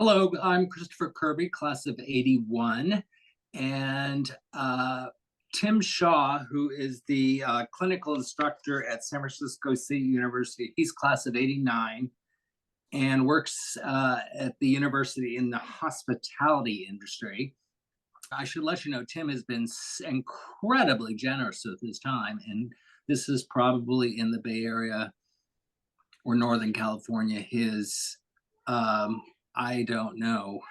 Hello, I'm Christopher Kirby, class of 81, and Tim Shaw, who is the clinical instructor at San Francisco State University, he's class of 89 and works at the university in the hospitality industry. I should let you know, Tim has been incredibly generous with his time, and this is probably in the Bay Area or Northern California, his I don't know,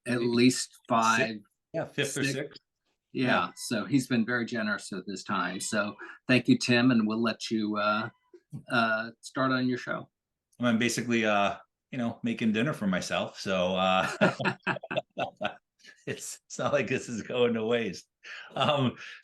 at least five, fifth or sixth. Yeah, so he's been very generous with his time. So thank you, Tim, and we'll let you start on your show. I'm basically, making dinner for myself. So it's not like this is going to waste.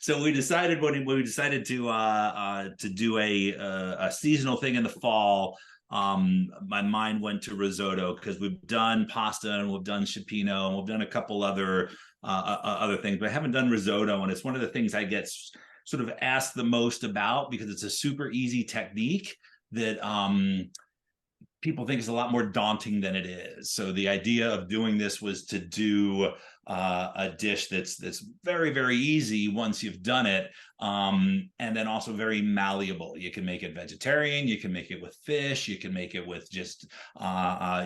So we decided when we decided to do a seasonal thing in the fall. My mind went to risotto because we've done pasta and we've done cioppino and we've done a couple other things, but I haven't done risotto, and it's one of the things I get sort of asked the most about because it's a super easy technique that people think is a lot more daunting than it is. So the idea of doing this was to do a dish that's very, very easy once you've done it, and then also very malleable. You can make it vegetarian, you can make it with fish, you can make it with just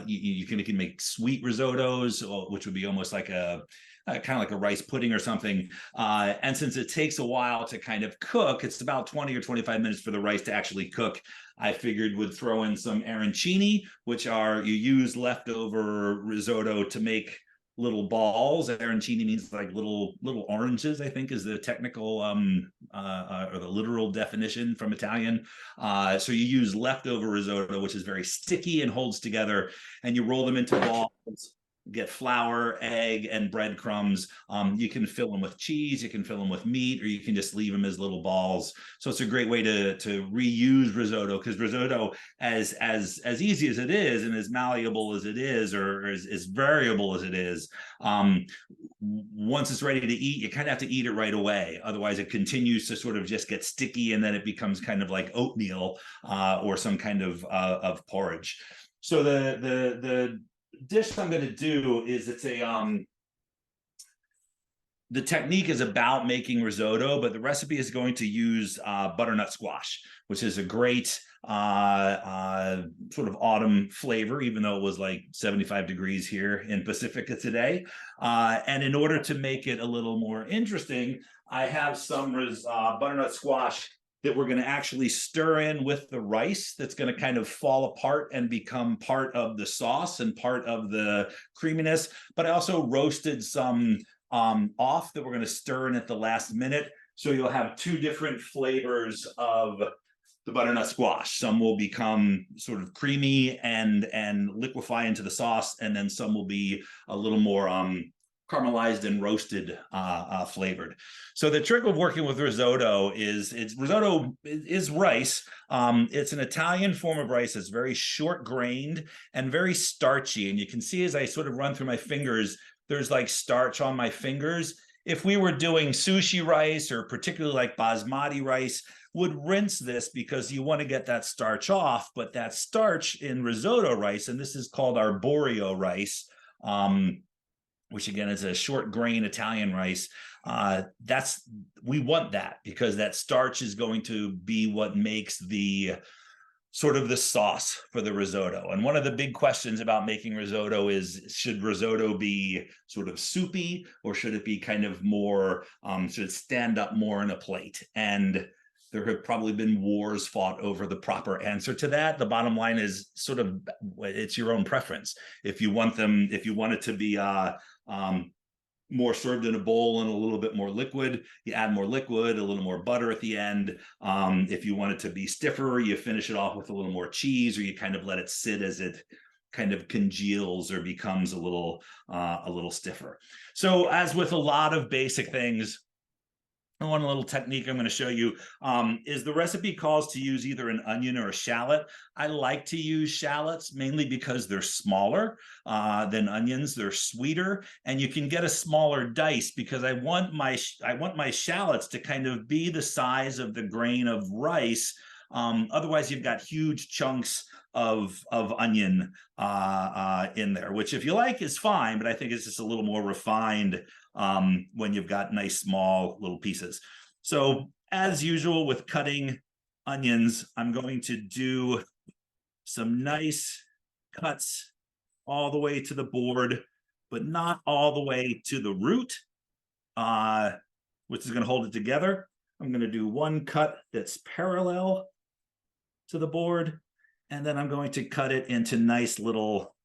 you can make sweet risottos, which would be almost like a kind of like a rice pudding or something. And since it takes a while to kind of cook, it's about 20 or 25 minutes for the rice to actually cook. I figured would throw in some arancini, which are, you use leftover risotto to make little balls. Arancini means like little oranges, I think is the technical or the literal definition from Italian. So you use leftover risotto, which is very sticky and holds together, and you roll them into balls. Get flour, egg, and breadcrumbs. You can fill them with cheese, you can fill them with meat, or you can just leave them as little balls. So it's a great way to reuse risotto, because risotto, as easy as it is and as malleable as it is, or as variable as it is, once it's ready to eat, you kind of have to eat it right away. Otherwise, it continues to sort of just get sticky, and then it becomes kind of like oatmeal or some kind of porridge. So the dish I'm going to do is the technique is about making risotto, but the recipe is going to use butternut squash, which is a great sort of autumn flavor, even though it was like 75 degrees here in Pacifica today. And in order to make it a little more interesting, I have some butternut squash that we're going to actually stir in with the rice that's going to kind of fall apart and become part of the sauce and part of the creaminess. But I also roasted some off that we're going to stir in at the last minute. So you'll have two different flavors of the butternut squash. Some will become sort of creamy and liquefy into the sauce, and then some will be a little more caramelized and roasted flavored. So the trick of working with risotto is risotto is rice. It's an Italian form of rice that's very short grained and very starchy. And you can see as I sort of run through my fingers, there's like starch on my fingers. If we were doing sushi rice, or particularly like basmati rice, would rinse this because you want to get that starch off. But that starch in risotto rice, and this is called arborio rice, which again is a short grain Italian rice, we want that because that starch is going to be what makes the sort of the sauce for the risotto. And one of the big questions about making risotto is, should risotto be sort of soupy, or should it be kind of more, should it stand up more in a plate? And there have probably been wars fought over the proper answer to that. The bottom line is sort of, it's your own preference. If you want it to be more served in a bowl and a little bit more liquid, you add more liquid, a little more butter at the end. If you want it to be stiffer, you finish it off with a little more cheese, or you kind of let it sit as it kind of congeals or becomes a little stiffer. So as with a lot of basic things, one little technique I'm going to show you is the recipe calls to use either an onion or a shallot. I like to use shallots mainly because they're smaller than onions. They're sweeter, and you can get a smaller dice because I want my shallots to kind of be the size of the grain of rice Otherwise, you've got huge chunks of onion in there, which if you like is fine, but I think it's just a little more refined when you've got nice small little pieces. So as usual with cutting onions, I'm going to do some nice cuts all the way to the board, but not all the way to the root, which is going to hold it together. I'm going to do one cut that's parallel to the board, and then I'm going to cut it into nice little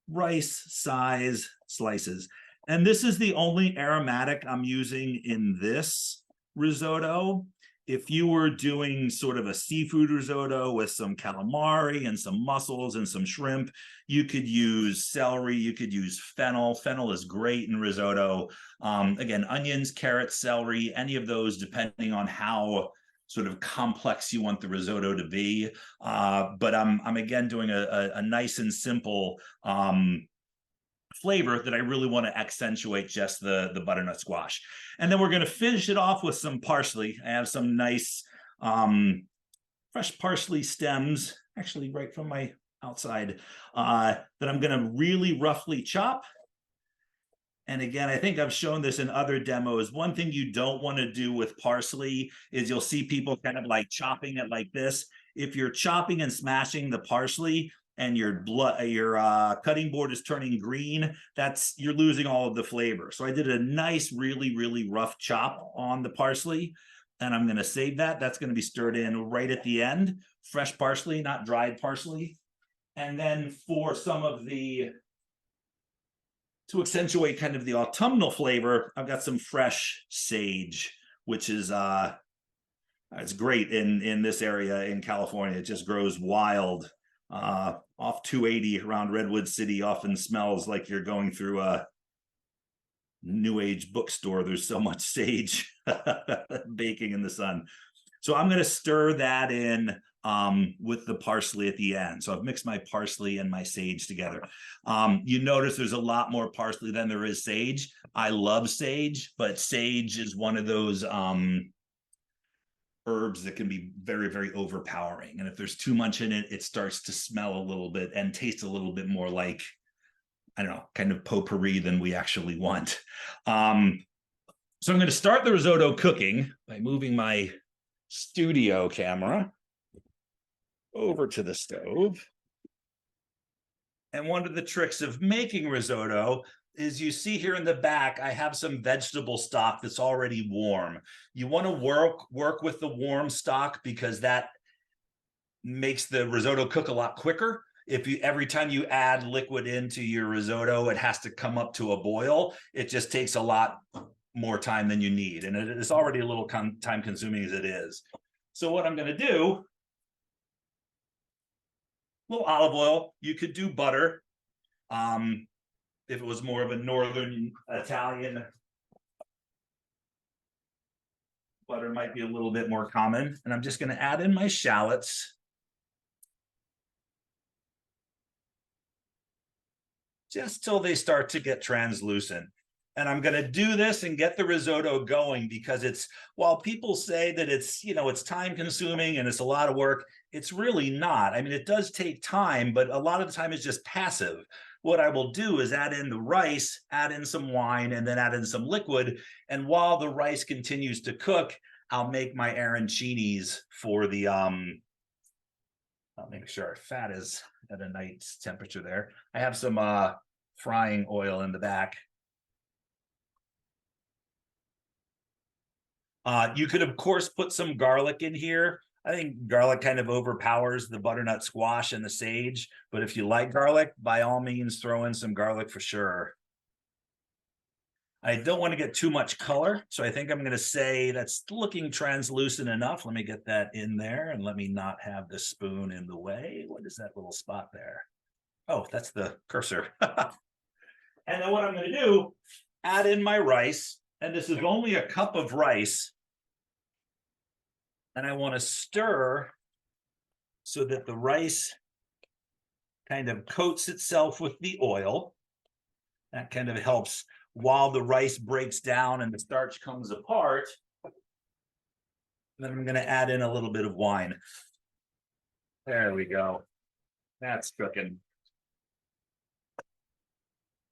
rice size slices. And this is the only aromatic I'm using in this risotto. If you were doing sort of a seafood risotto with some calamari and some mussels and some shrimp, you could use celery, you could use fennel. Fennel is great in risotto. Again, onions, carrots, celery, any of those, depending on how sort of complex you want the risotto to be. But I'm again doing a nice and simple flavor that I really want to accentuate just the butternut squash. And then we're going to finish it off with some parsley. I have some nice fresh parsley stems, actually right from my outside, that I'm going to really roughly chop. And again, I think I've shown this in other demos. One thing you don't want to do with parsley is you'll see people kind of like chopping it like this. If you're chopping and smashing the parsley, and your cutting board is turning green, you're losing all of the flavor. So I did a nice, really, really rough chop on the parsley, and I'm gonna save that. That's gonna be stirred in right at the end. Fresh parsley, not dried parsley. And then for some of to accentuate kind of the autumnal flavor, I've got some fresh sage, which is, it's great in this area in California. It just grows wild. Off 280 around Redwood City often smells like you're going through a new age bookstore. There's so much sage baking in the sun. So I'm going to stir that in with the parsley at the end. So I've mixed my parsley and my sage together. You notice there's a lot more parsley than there is sage. I love sage, but sage is one of those herbs that can be very, very overpowering. And if there's too much in it, it starts to smell a little bit and taste a little bit more like, I don't know, kind of potpourri than we actually want. So I'm going to start the risotto cooking by moving my studio camera over to the stove. And one of the tricks of making risotto is you see here in the back, I have some vegetable stock that's already warm. You want to work with the warm stock because that makes the risotto cook a lot quicker. Every time you add liquid into your risotto, it has to come up to a boil. It just takes a lot more time than you need. And it is already a little time consuming as it is. So what I'm going to do, a little olive oil, you could do butter. If it was more of a northern Italian, butter might be a little bit more common. And I'm just going to add in my shallots. Just till they start to get translucent. And I'm going to do this and get the risotto going because while people say that it's time consuming and it's a lot of work, it's really not. I mean, it does take time, but a lot of the time it's just passive. What I will do is add in the rice, add in some wine, and then add in some liquid. And while the rice continues to cook, I'll make my arancinis for the, I'll make sure our fat is at a nice temperature there. I have some frying oil in the back. You could, of course, put some garlic in here. I think garlic kind of overpowers the butternut squash and the sage, but if you like garlic, by all means, throw in some garlic for sure. I don't want to get too much color, so I think I'm going to say that's looking translucent enough. Let me get that in there, and let me not have the spoon in the way. What is that little spot there? Oh, that's the cursor. And then what I'm going to do, add in my rice, and this is only a cup of rice. And I want to stir so that the rice kind of coats itself with the oil. That kind of helps while the rice breaks down and the starch comes apart. Then I'm going to add in a little bit of wine. There we go. That's cooking.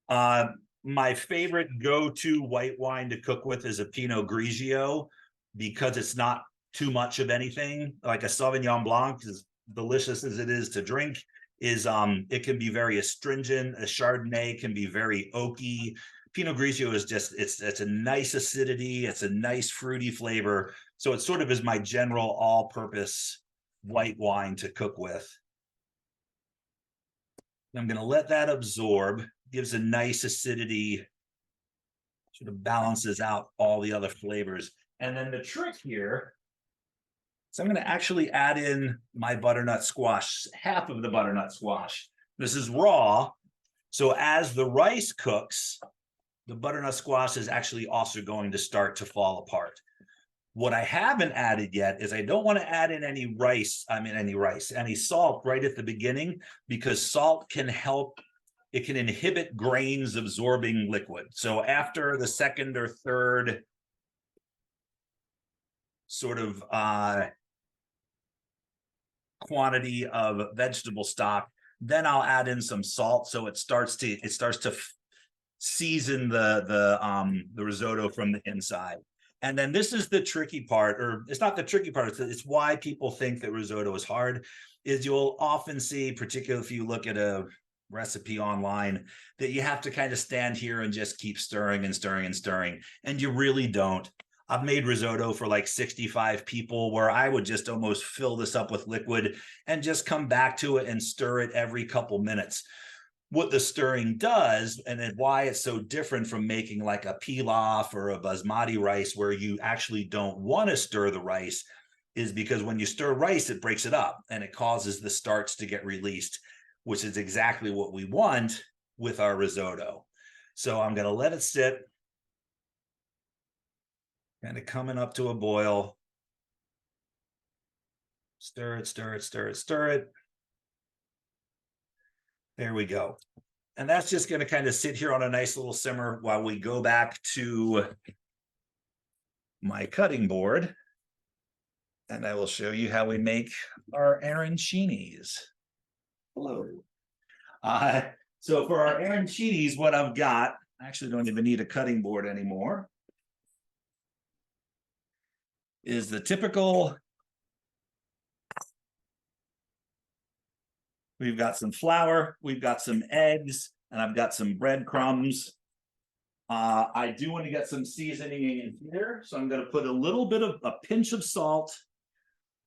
My favorite go-to white wine to cook with is a Pinot Grigio, because it's not too much of anything. Like a Sauvignon Blanc, as delicious as it is to drink, is it can be very astringent. A Chardonnay can be very oaky. Pinot Grigio is just, it's a nice acidity, it's a nice fruity flavor. So it sort of is my general all-purpose white wine to cook with. I'm going to let that absorb, gives a nice acidity, sort of balances out all the other flavors. And then the trick here, so I'm going to actually add in my butternut squash, half of the butternut squash. This is raw. So as the rice cooks, the butternut squash is actually also going to start to fall apart. What I haven't added yet is I don't want to add in any salt right at the beginning, because salt can help, it can inhibit grains absorbing liquid. So after the second or third sort of quantity of vegetable stock, then I'll add in some salt, so it starts to season the risotto from the inside. And then this is the tricky part, or it's not the tricky part, it's why people think that risotto is hard, is you'll often see, particularly if you look at a recipe online, that you have to kind of stand here and just keep stirring and stirring and stirring, and you really don't. I've made risotto for like 65 people where I would just almost fill this up with liquid and just come back to it and stir it every couple minutes. What the stirring does, and then why it's so different from making like a pilaf or a basmati rice where you actually don't want to stir the rice, is because when you stir rice, it breaks it up and it causes the starch to get released, which is exactly what we want with our risotto. So I'm going to let it sit, kind of coming up to a boil. Stir it, stir it, stir it, stir it. There we go. And that's just going to kind of sit here on a nice little simmer while we go back to my cutting board. And I will show you how we make our arancinis. Hello. So for our arancinis, what I've got, I actually don't even need a cutting board anymore, is the typical. We've got some flour, we've got some eggs, and I've got some breadcrumbs. I do want to get some seasoning in here, so I'm going to put a little bit of a pinch of salt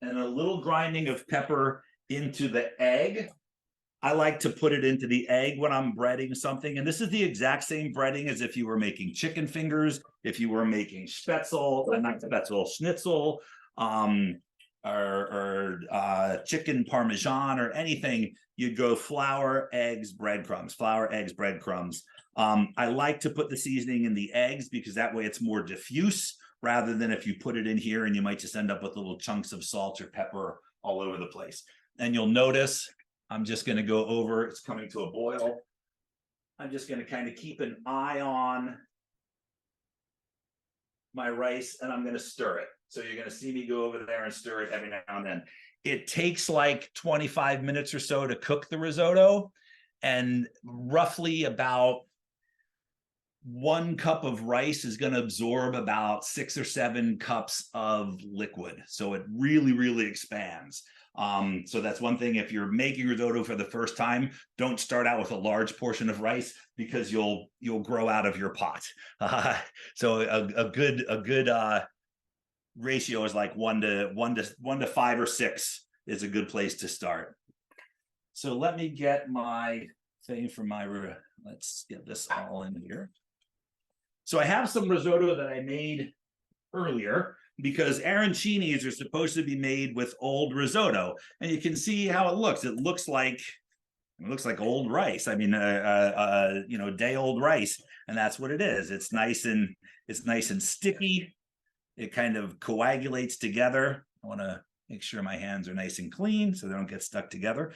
and a little grinding of pepper into the egg. I like to put it into the egg when I'm breading something, and this is the exact same breading as if you were making chicken fingers, if you were making schnitzel, or chicken parmesan or anything. You'd go flour, eggs, breadcrumbs, flour, eggs, breadcrumbs. I like to put the seasoning in the eggs because that way it's more diffuse, rather than if you put it in here and you might just end up with little chunks of salt or pepper all over the place. And you'll notice I'm just going to go over, it's coming to a boil. I'm just going to kind of keep an eye on my rice, and I'm going to stir it. So you're going to see me go over there and stir it every now and then. It takes like 25 minutes or so to cook the risotto, and roughly about 1 cup of rice is going to absorb about 6 or 7 cups of liquid. So it really, really expands. So that's one thing. If you're making risotto for the first time, don't start out with a large portion of rice, because you'll grow out of your pot. So a good ratio is like 1 to 5 or 6 is a good place to start. So let me get my thing for my, let's get this all in here. So I have some risotto that I made earlier, because arancinis are supposed to be made with old risotto, and you can see how it looks. It looks like old rice. I mean, day old rice, and that's what it is. It's nice and sticky. It kind of coagulates together. I want to make sure my hands are nice and clean so they don't get stuck together.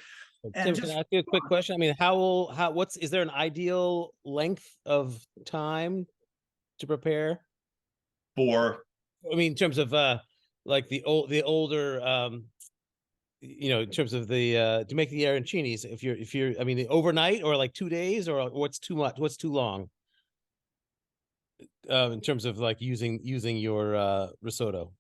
Tim, can I ask you a quick question? I mean, is there an ideal length of time to prepare? For, I mean, in terms of like the older in terms of the to make the arancinis, if you're I mean overnight or like 2 days, or what's too much, what's too long in terms of like using your risotto?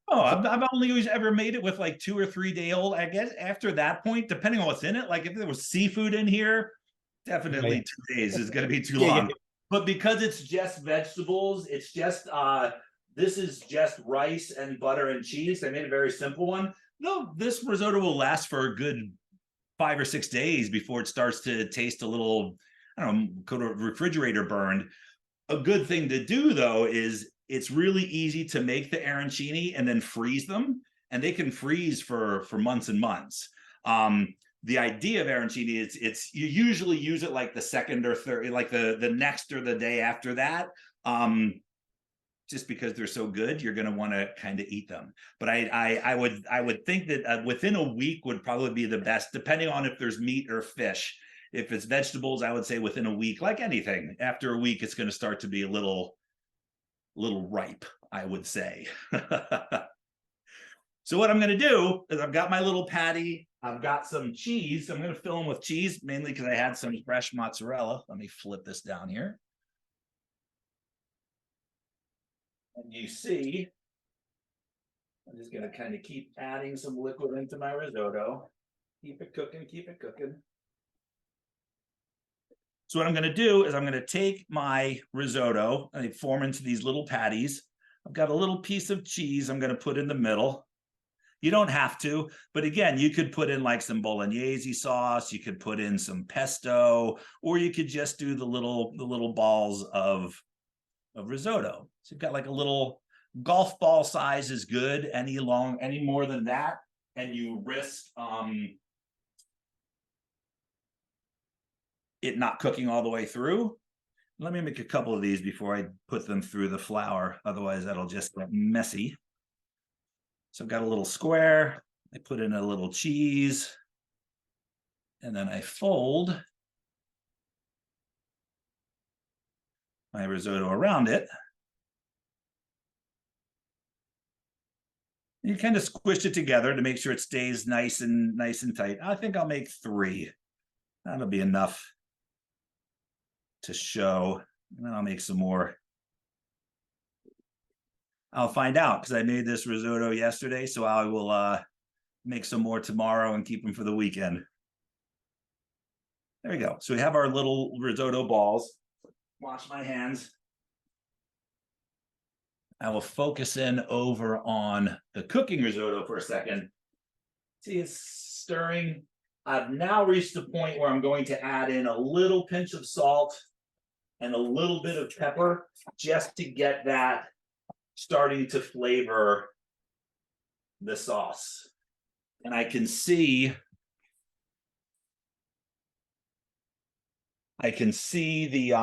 Oh, I've only always ever made it with like 2 or 3 day old. I guess after that point, depending on what's in it, like if there was seafood in here, definitely 2 days is going to be too long. But because it's just vegetables, it's just this is just rice and butter and cheese. I made a very simple one. No, this risotto will last for a good 5 or 6 days before it starts to taste a little, I don't know, go to refrigerator burned. A good thing to do though is it's really easy to make the arancini and then freeze them, and they can freeze for months and months. The idea of arancini is it's you usually use it like the second or third, like the next or the day after that. Just because they're so good, you're going to want to kind of eat them. But I would think that within a week would probably be the best, depending on if there's meat or fish. If it's vegetables, I would say within a week, like anything. After a week, it's going to start to be a little ripe, I would say. So what I'm going to do is I've got my little patty. I've got some cheese. I'm going to fill them with cheese, mainly because I had some fresh mozzarella. Let me flip this down here. And you see, I'm just going to kind of keep adding some liquid into my risotto. Keep it cooking, keep it cooking. So what I'm going to do is I'm going to take my risotto and they form into these little patties. I've got a little piece of cheese I'm going to put in the middle. You don't have to, but again, you could put in like some bolognese sauce. You could put in some pesto, or you could just do the little balls of risotto. So you've got like a little golf ball size is good. Any more than that, and you risk it not cooking all the way through. Let me make a couple of these before I put them through the flour. Otherwise, that'll just get messy. So I've got a little square. I put in a little cheese, and then I fold my risotto around it. You kind of squish it together to make sure it stays nice and tight. I think I'll make 3. That'll be enough to show. And then I'll make some more. I'll find out because I made this risotto yesterday, so I will make some more tomorrow and keep them for the weekend. There we go. So we have our little risotto balls. Wash my hands. I will focus in over on the cooking risotto for a second. See, it's stirring. I've now reached the point where I'm going to add in a little pinch of salt and a little bit of pepper just to get that starting to flavor the sauce. And I can see the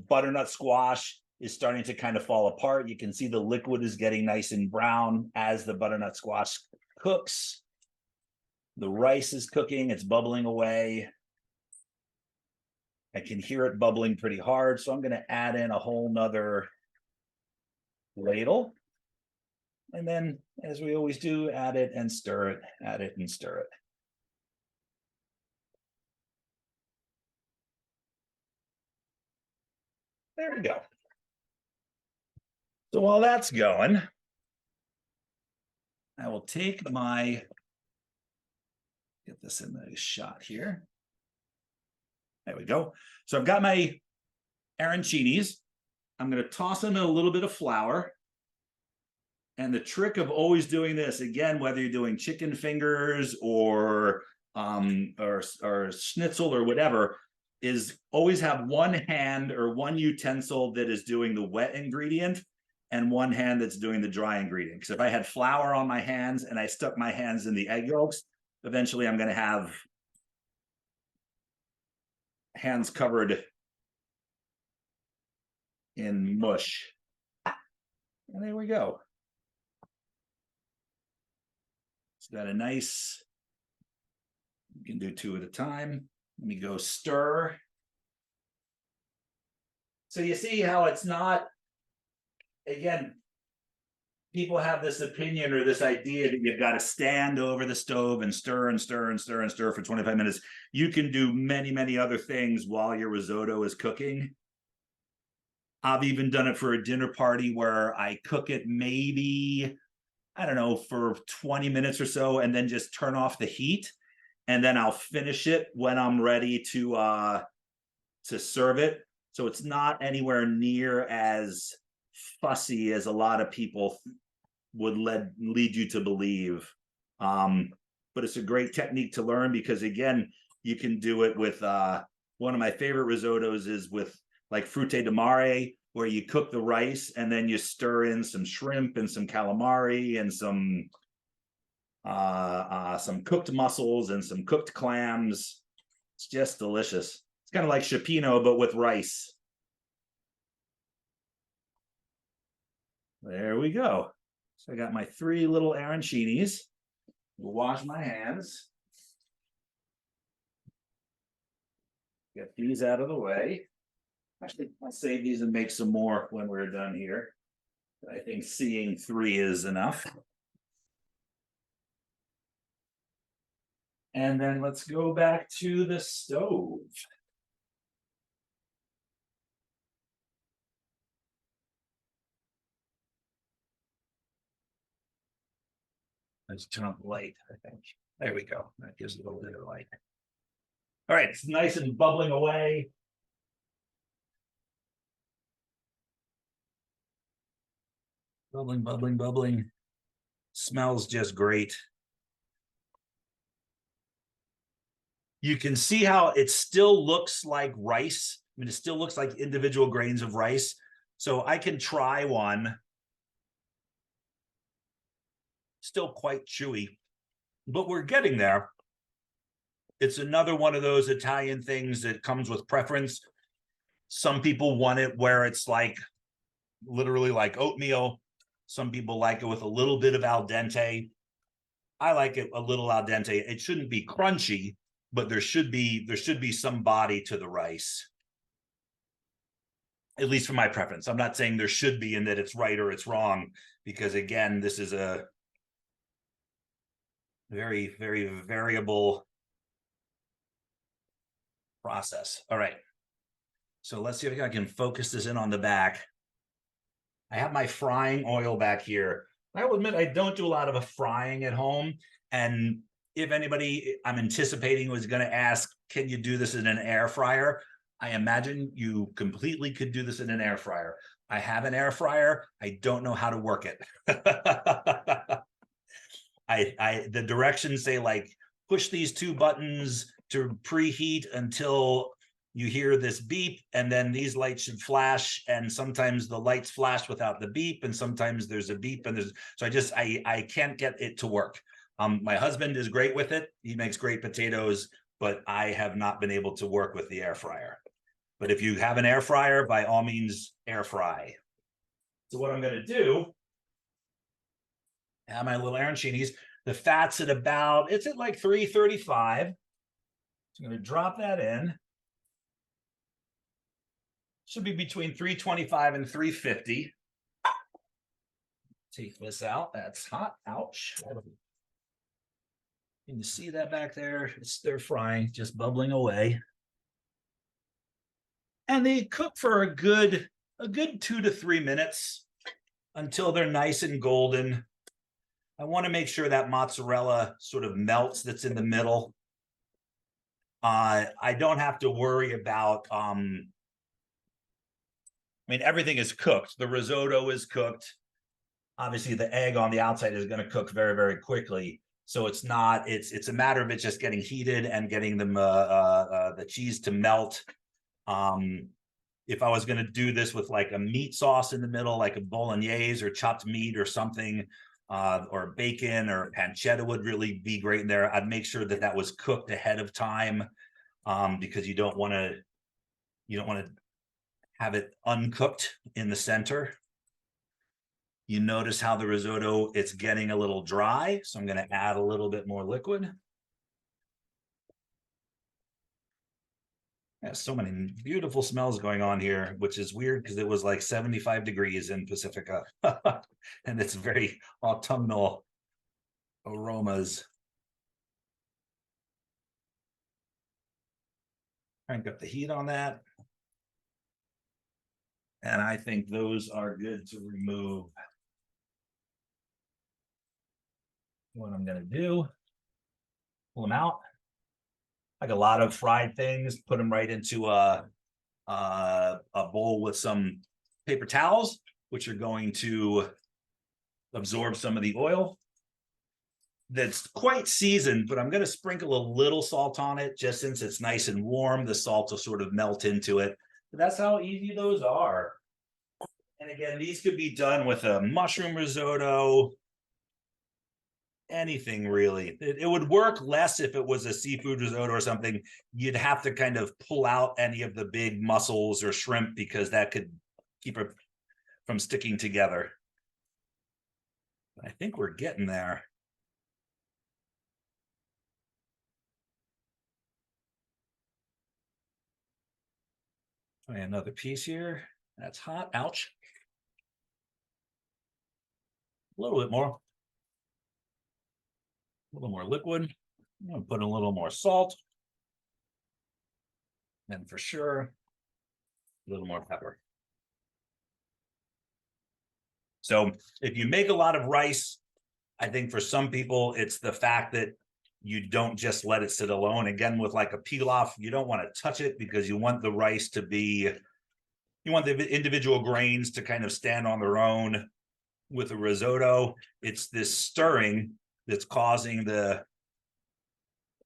butternut squash is starting to kind of fall apart. You can see the liquid is getting nice and brown as the butternut squash cooks. The rice is cooking, it's bubbling away. I can hear it bubbling pretty hard, so I'm going to add in a whole nother ladle. And then, as we always do, add it and stir it, add it and stir it. There we go. So while that's going, I will take my, get this in the shot here. There we go. So I've got my arancinis. I'm going to toss them in a little bit of flour. And the trick of always doing this, again, whether you're doing chicken fingers or schnitzel or whatever, is always have one hand or one utensil that is doing the wet ingredient and one hand that's doing the dry ingredient. Because if I had flour on my hands and I stuck my hands in the egg yolks, eventually I'm going to have hands covered in mush. And there we go. It's got a nice, you can do 2 at a time. Let me go stir. So you see how it's not, again, people have this opinion or this idea that you've got to stand over the stove and stir and stir and stir and stir for 25 minutes. You can do many, many other things while your risotto is cooking. I've even done it for a dinner party where I cook it maybe, I don't know, for 20 minutes or so, and then just turn off the heat. And then I'll finish it when I'm ready to serve it. So it's not anywhere near as fussy as a lot of people would lead you to believe. But it's a great technique to learn because, again, you can do it with one of my favorite risottos is with like frutte de mare, where you cook the rice and then you stir in some shrimp and some calamari and some cooked mussels and some cooked clams. It's just delicious. It's kind of like cioppino, but with rice. There we go. So I got my 3 little arancinis. We'll wash my hands. Get these out of the way. Actually, I'll save these and make some more when we're done here. I think seeing 3 is enough. And then let's go back to the stove. Let's turn on the light, I think. There we go. That gives it a little bit of light. All right, it's nice and bubbling away. Bubbling, bubbling, bubbling. Smells just great. You can see how it still looks like rice. I mean, it still looks like individual grains of rice. So I can try one. Still quite chewy, but we're getting there. It's another one of those Italian things that comes with preference. Some people want it where it's like literally like oatmeal. Some people like it with a little bit of al dente. I like it a little al dente. It shouldn't be crunchy, but there should be some body to the rice. At least for my preference. I'm not saying there should be and that it's right or it's wrong, because again, this is a very, very variable process. All right. So let's see if I can focus this in on the back. I have my frying oil back here. I will admit I don't do a lot of frying at home. And if anybody I'm anticipating was going to ask, can you do this in an air fryer? I imagine you completely could do this in an air fryer. I have an air fryer. I don't know how to work it. The directions say like push these 2 buttons to preheat until you hear this beep, and then these lights should flash, and sometimes the lights flash without the beep, and sometimes there's a beep, and I can't get it to work. My husband is great with it. He makes great potatoes, but I have not been able to work with the air fryer. But if you have an air fryer, by all means, air fry. So what I'm going to do, I have my little arancinis. The fat's at about, it's at like 335. So I'm going to drop that in. Should be between 325 and 350. Take this out. That's hot. Ouch. Can you see that back there? It's stir frying, just bubbling away. And they cook for a good 2 to 3 minutes until they're nice and golden. I want to make sure that mozzarella sort of melts that's in the middle. I don't have to worry about, I mean, everything is cooked. The risotto is cooked. Obviously, the egg on the outside is going to cook very, very quickly. So it's a matter of it just getting heated and getting them the cheese to melt. If I was going to do this with like a meat sauce in the middle, like a bolognese or chopped meat or something, or bacon or pancetta would really be great in there. I'd make sure that was cooked ahead of time, because you don't want to have it uncooked in the center. You notice how the risotto, it's getting a little dry, so I'm going to add a little bit more liquid. Yeah, so many beautiful smells going on here, which is weird because it was like 75 degrees in Pacifica. And it's very autumnal aromas. Crank up the heat on that. And I think those are good to remove. What I'm gonna do, pull them out. Like a lot of fried things, put them right into a bowl with some paper towels, which are going to absorb some of the oil. That's quite seasoned, but I'm going to sprinkle a little salt on it just since it's nice and warm. The salt will sort of melt into it. But that's how easy those are. And again, these could be done with a mushroom risotto, anything really. It would work less if it was a seafood risotto or something. You'd have to kind of pull out any of the big mussels or shrimp because that could keep it from sticking together. I think we're getting there. Try another piece here. That's hot. Ouch. A little bit more. A little more liquid. I'm going to put a little more salt. And for sure, a little more pepper. So if you make a lot of rice, I think for some people, it's the fact that you don't just let it sit alone. Again, with like a pilaf, you don't want to touch it because you want the rice to be, you want the individual grains to kind of stand on their own. With a risotto, it's this stirring that's causing the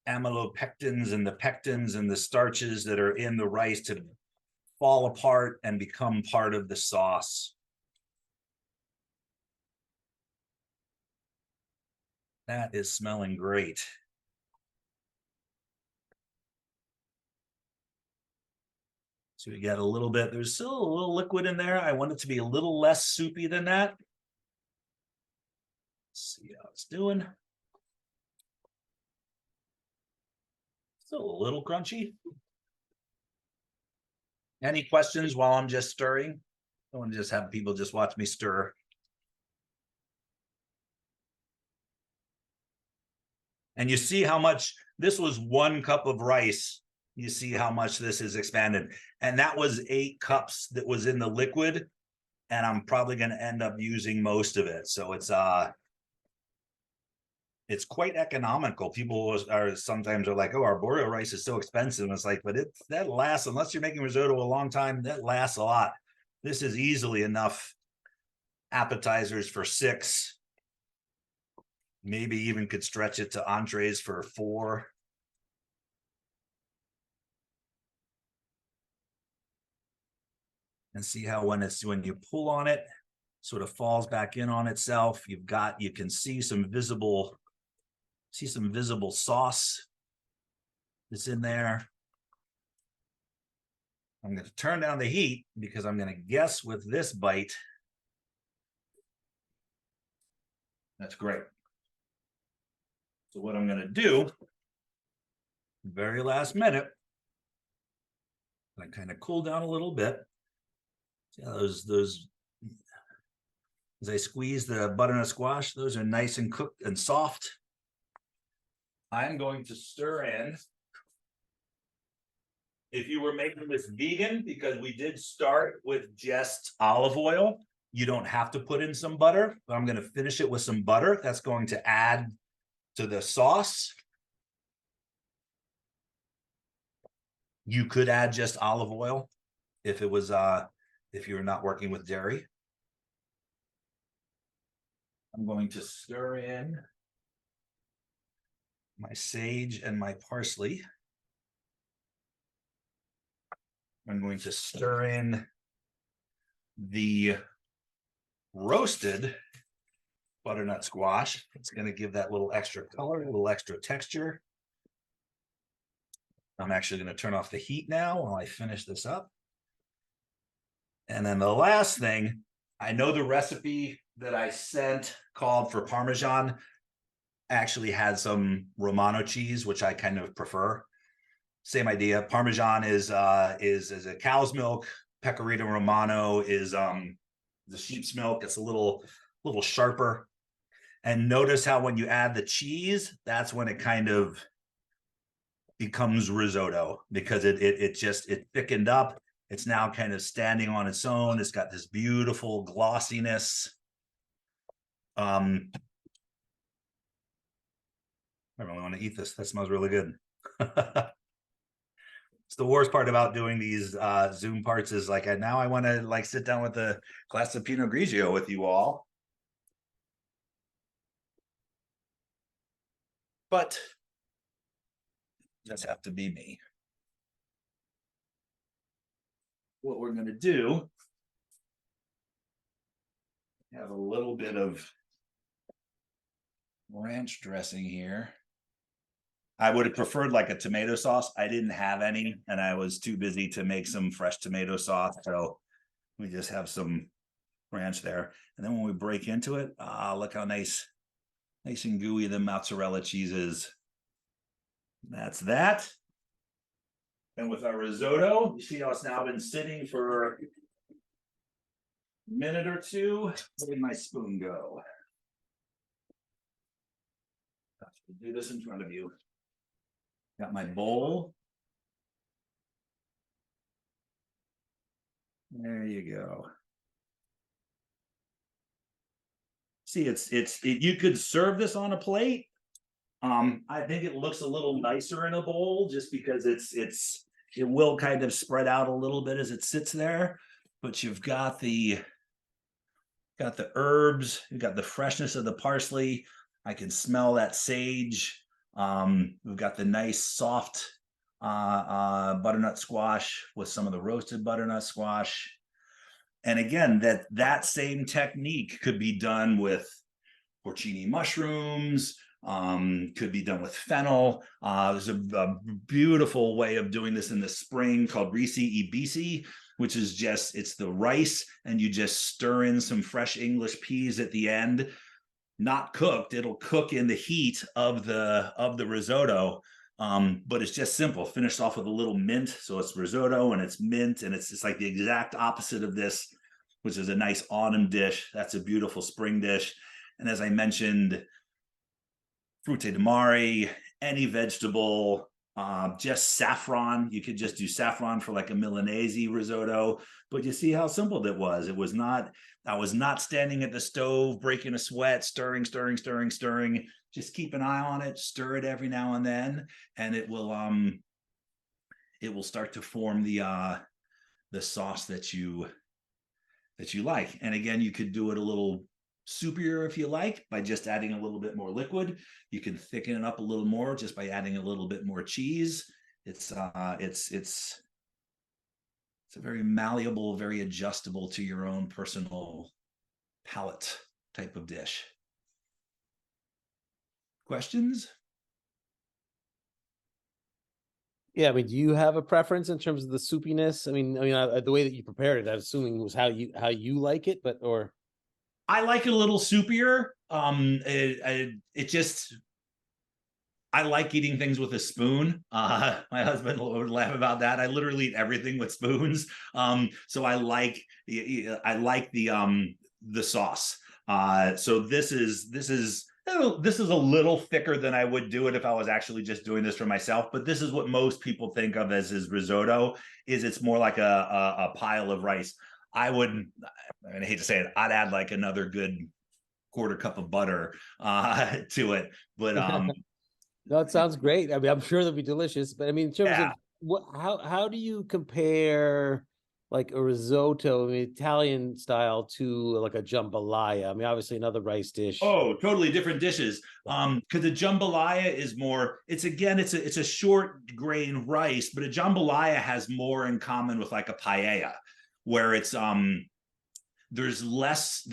amylopectins and the pectins and the starches that are in the rice to fall apart and become part of the sauce. That is smelling great. So we got a little bit, there's still a little liquid in there. I want it to be a little less soupy than that. Let's see how it's doing. Still a little crunchy. Any questions while I'm just stirring? I want to just have people just watch me stir. And you see how much, this was 1 cup of rice. You see how much this is expanded. And that was 8 cups that was in the liquid. And I'm probably going to end up using most of it. So it's quite economical. People are sometimes are like, oh, arboreal rice is so expensive. And it's like, but that lasts, unless you're making risotto a long time, that lasts a lot. This is easily enough appetizers for 6. Maybe even could stretch it to entrees for 4. And see how when you pull on it, sort of falls back in on itself. You can see some visible sauce that's in there. I'm going to turn down the heat because I'm going to guess with this bite. That's great. So what I'm going to do, very last minute, I kind of cool down a little bit. See how those as I squeeze the butternut squash, those are nice and cooked and soft. I'm going to stir in. If you were making this vegan, because we did start with just olive oil, you don't have to put in some butter, but I'm going to finish it with some butter. That's going to add to the sauce. You could add just olive oil if it was if you're not working with dairy. I'm going to stir in my sage and my parsley. I'm going to stir in the roasted butternut squash. It's going to give that little extra color, a little extra texture. I'm actually going to turn off the heat now while I finish this up. And then the last thing, I know the recipe that I sent called for Parmesan actually had some Romano cheese, which I kind of prefer. Same idea. Parmesan is a cow's milk. Pecorino Romano is the sheep's milk. It's a little sharper. And notice how when you add the cheese, that's when it kind of becomes risotto, because it thickened up. It's now kind of standing on its own. It's got this beautiful glossiness. I really want to eat this. That smells really good. It's the worst part about doing these Zoom parts is like now I want to like sit down with a glass of Pinot Grigio with you all. But just have to be me. What we're going to do, have a little bit of ranch dressing here. I would have preferred like a tomato sauce. I didn't have any, and I was too busy to make some fresh tomato sauce. So we just have some ranch there. And then when we break into it, look how nice and gooey the mozzarella cheese is. That's that. And with our risotto, you see how it's now been sitting for a minute or two. Where did my spoon go? Do this in front of you. Got my bowl. There you go. See, you could serve this on a plate. I think it looks a little nicer in a bowl just because it will kind of spread out a little bit as it sits there, but you've got the herbs, you've got the freshness of the parsley. I can smell that sage. We've got the nice soft butternut squash with some of the roasted butternut squash. And again, that same technique could be done with porcini mushrooms, could be done with fennel. There's a beautiful way of doing this in the spring called risi e bisi, which is it's the rice and you just stir in some fresh English peas at the end. Not cooked, it'll cook in the heat of the risotto, but it's just simple. Finished off with a little mint, so it's risotto and it's mint, and it's just like the exact opposite of this, which is a nice autumn dish. That's a beautiful spring dish. And as I mentioned, frutte di mare, any vegetable, just saffron. You could just do saffron for like a Milanese risotto, but you see how simple that was. I was not standing at the stove, breaking a sweat, stirring. Just keep an eye on it, stir it every now and then, and it will start to form the sauce that you like. And again, you could do it a little soupier if you like by just adding a little bit more liquid. You can thicken it up a little more just by adding a little bit more cheese. It's a very malleable, very adjustable to your own personal palate type of dish. Questions? Yeah, I mean, do you have a preference in terms of the soupiness? I mean, the way that you prepared it, I'm assuming was how you like it, but or I like it a little soupier. I like eating things with a spoon. My husband would laugh about that. I literally eat everything with spoons. So I like the sauce. So this is a little thicker than I would do it if I was actually just doing this for myself. But this is what most people think of as risotto. It's more like a pile of rice. I hate to say it, I'd add like another good quarter cup of butter to it. But no, it sounds great. I mean, I'm sure they'll be delicious. But I mean, in terms of how do you compare like a risotto, Italian style, to like a jambalaya? I mean, obviously another rice dish. Oh, totally different dishes. Because the jambalaya is more. It's a short grain rice, but a jambalaya has more in common with like a paella, where it's there's less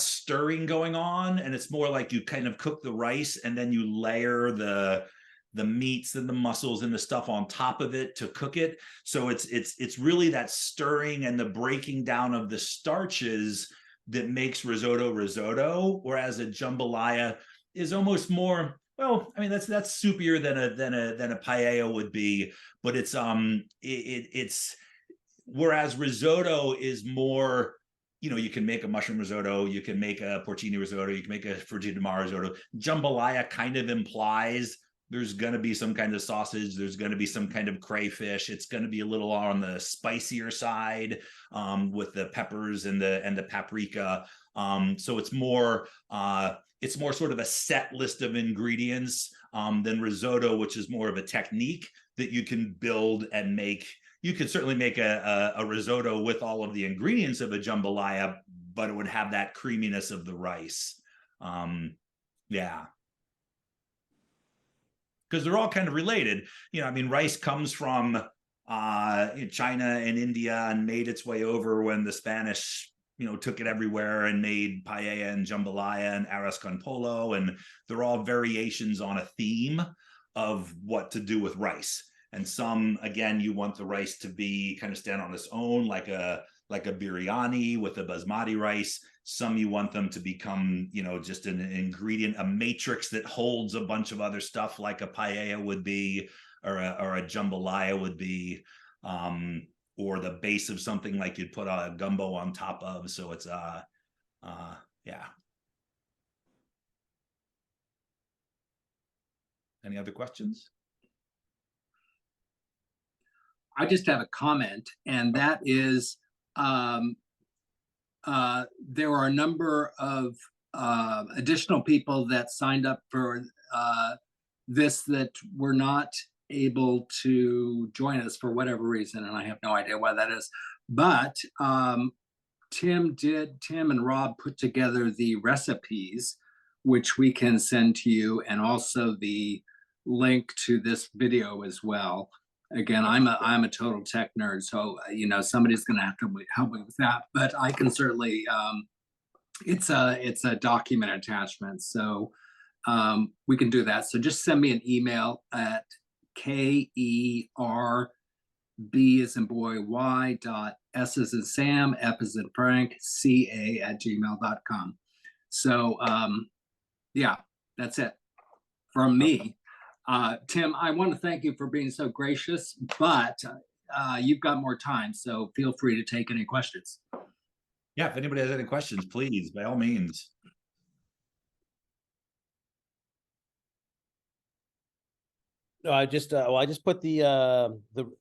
stirring going on, and it's more like you kind of cook the rice and then you layer the meats and the mussels and the stuff on top of it to cook it. So it's really that stirring and the breaking down of the starches that makes risotto, whereas a jambalaya is almost more Well, I mean that's soupier than a paella would be, but it's it's whereas risotto is more, you can make a mushroom risotto, you can make a porcini risotto, you can make a Frigida di Mare risotto. Jambalaya kind of implies there's going to be some kind of sausage, there's going to be some kind of crayfish. It's going to be a little on the spicier side, with the peppers and the paprika. So it's more sort of a set list of ingredients, than risotto, which is more of a technique that you can build and make. You could certainly make a risotto with all of the ingredients of a jambalaya, but it would have that creaminess of the rice. Yeah. Because they're all kind of related. I mean, rice comes from China and India and made its way over when the Spanish, took it everywhere and made paella and jambalaya and arroz con pollo, and they're all variations on a theme of what to do with rice. And some, again, you want the rice to be kind of stand on its own, like a biryani with a basmati rice. Some you want them to become, just an ingredient, a matrix that holds a bunch of other stuff, like a paella would be, or a jambalaya would be, or the base of something like you'd put a gumbo on top of. So it's yeah. Any other questions? I just have a comment, and that is, there are a number of additional people that signed up for this that were not able to join us for whatever reason, and I have no idea why that is. But Tim and Rob put together the recipes, which we can send to you, and also the link to this video as well. Again, I'm a total tech nerd, so somebody's going to have to help me with that. But I can certainly, it's a document attachment, so we can do that. So just send me an email at KERB as in boy, Y dot S as in Sam, F as in Frank, CA@gmail.com. So yeah, that's it from me. Tim, I want to thank you for being so gracious, but you've got more time, so feel free to take any questions. Yeah, if anybody has any questions, please, by all means. No, I just put the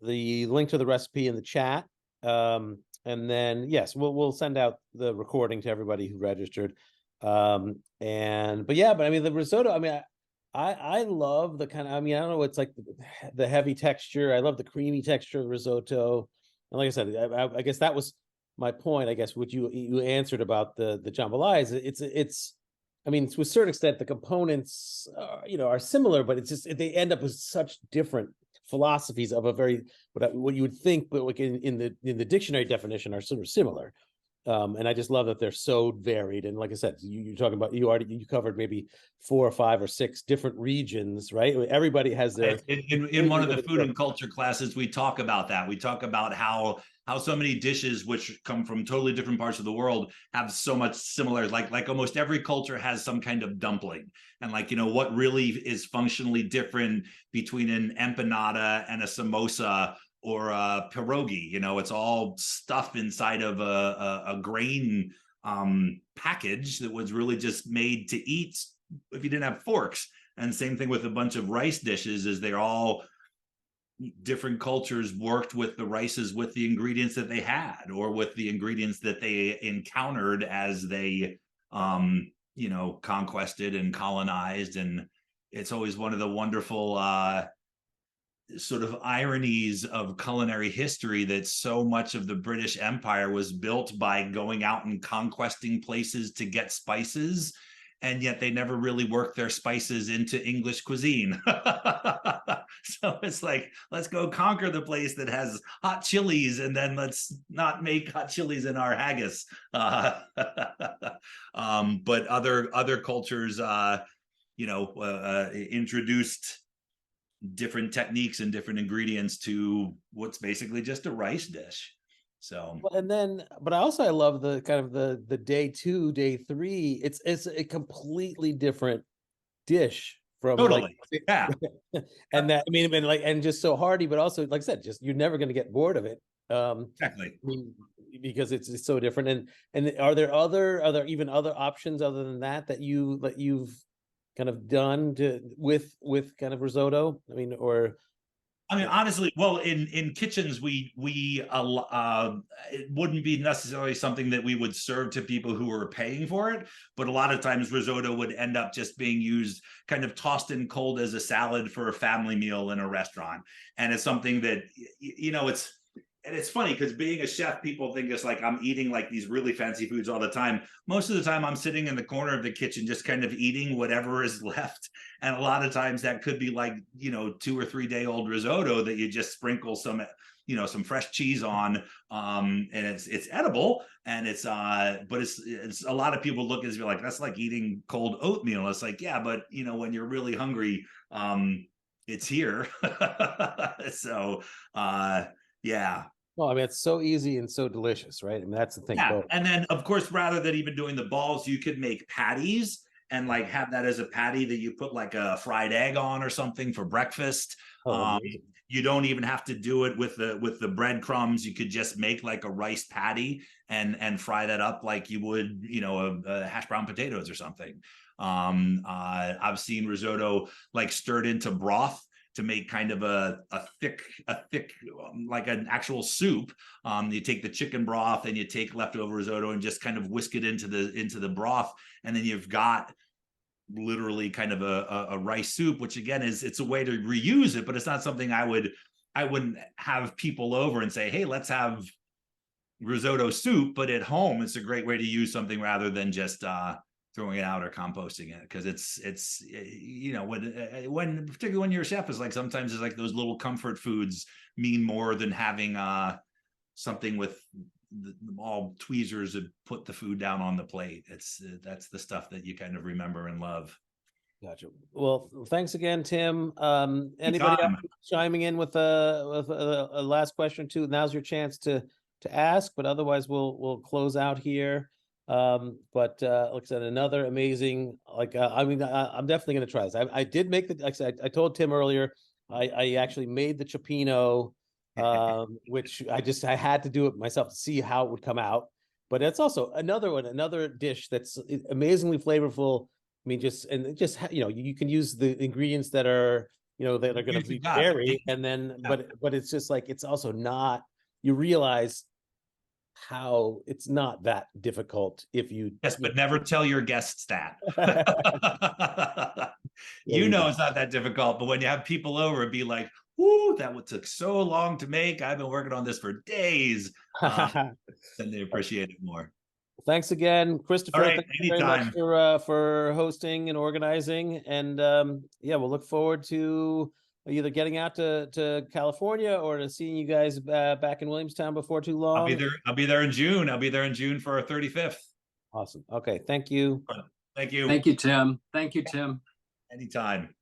link to the recipe in the chat, and then yes, we'll send out the recording to everybody who registered. But I mean the risotto. I mean, I love the kind of. I mean, I don't know. It's like the heavy texture. I love the creamy texture of the risotto. And like I said, I guess that was my point. I guess what you answered about the jambalaya is it's. I mean, to a certain extent, the components, are similar, but it's just they end up with such different philosophies of a very what you would think, but like in the dictionary definition, are sort of similar. And I just love that they're so varied. And like I said, you're talking about you covered maybe 4 or 5 or 6 different regions, right? Everybody has their in one of the food and culture classes, we talk about that. We talk about how so many dishes which come from totally different parts of the world have so much similar, like almost every culture has some kind of dumpling. And what really is functionally different between an empanada and a samosa or a pierogi, it's all stuff inside of a grain package that was really just made to eat if you didn't have forks. And same thing with a bunch of rice dishes, is they're all different cultures worked with the rices with the ingredients that they had, or with the ingredients that they encountered as they conquested and colonized. And it's always one of the wonderful sort of ironies of culinary history that so much of the British Empire was built by going out and conquesting places to get spices, and yet they never really worked their spices into English cuisine. So it's like, let's go conquer the place that has hot chilies, and then let's not make hot chilies in our haggis. But other cultures, introduced different techniques and different ingredients to what's basically just a rice dish. So, but I love the kind of the day 2, day 3. It's a completely different dish from Totally. like, Yeah. and that, I mean, like, and just so hearty, but also, like I said, just, you're never going to get bored of it. Exactly. I mean, because it's so different. And are there even other options other than that you've kind of done with kind of risotto? I mean, or I mean, honestly, well, in kitchens, it wouldn't be necessarily something that we would serve to people who are paying for it, but a lot of times risotto would end up just being used kind of tossed in cold as a salad for a family meal in a restaurant. And it's something that, you know, it's funny because being a chef, people think it's like I'm eating like these really fancy foods all the time. Most of the time I'm sitting in the corner of the kitchen just kind of eating whatever is left. And a lot of times that could be like, you know, 2 or 3 day old risotto that you just sprinkle some, you know, some fresh cheese on. And it's edible, and but it's a lot of people look at it like, that's like eating cold oatmeal. It's like, yeah, but you know, when you're really hungry, it's here. So yeah. well, I mean, it's so easy and so delicious, right? I mean, that's the thing. Yeah. Both. And then of course, rather than even doing the balls, you could make patties and like have that as a patty that you put like a fried egg on or something for breakfast. Oh, You don't even have to do it with the breadcrumbs. You could just make like a rice patty and fry that up like you would, you know, a hash brown potatoes or something. I've seen risotto like stirred into broth to make kind of a thick like an actual soup. You take the chicken broth and you take leftover risotto and just kind of whisk it into the broth, and then you've got literally kind of a rice soup, which again it's a way to reuse it, but it's not something I wouldn't have people over and say, hey, let's have risotto soup. But at home, it's a great way to use something rather than just throwing it out or composting it, because it's you know, when particularly when you're a chef, is like sometimes it's like those little comfort foods mean more than having something with all tweezers that put the food down on the plate. That's the stuff that you kind of remember and love. gotcha. Well, thanks again, Tim. Anybody else chiming in with a last question too? Now's your chance to ask, but otherwise we'll close out here. But like I said, another amazing, like I mean, I'm definitely going to try this. I did make like I said, I told Tim earlier, I actually made the cioppino, which I had to do it myself to see how it would come out. But it's also another dish that's amazingly flavorful. I mean, you know, you can use the ingredients that are, you know, that are going to be varied, and then but it's just like, it's also not, you realize how it's not that difficult if you but never tell your guests that. You know, it's not that difficult, but when you have people over, it'd be like, "Ooh, that took so long to make. I've been working on this for days." Then they appreciate it more. Thanks again, Christopher. All right, thank you very much for hosting and organizing, and yeah, we'll look forward to either getting out to California or to seeing you guys back in Williamstown before too long. I'll be there in June. I'll be there in June for our 35th. Awesome. Okay. Thank you. Thank you. Thank you, Tim. Thank you, Tim. Anytime.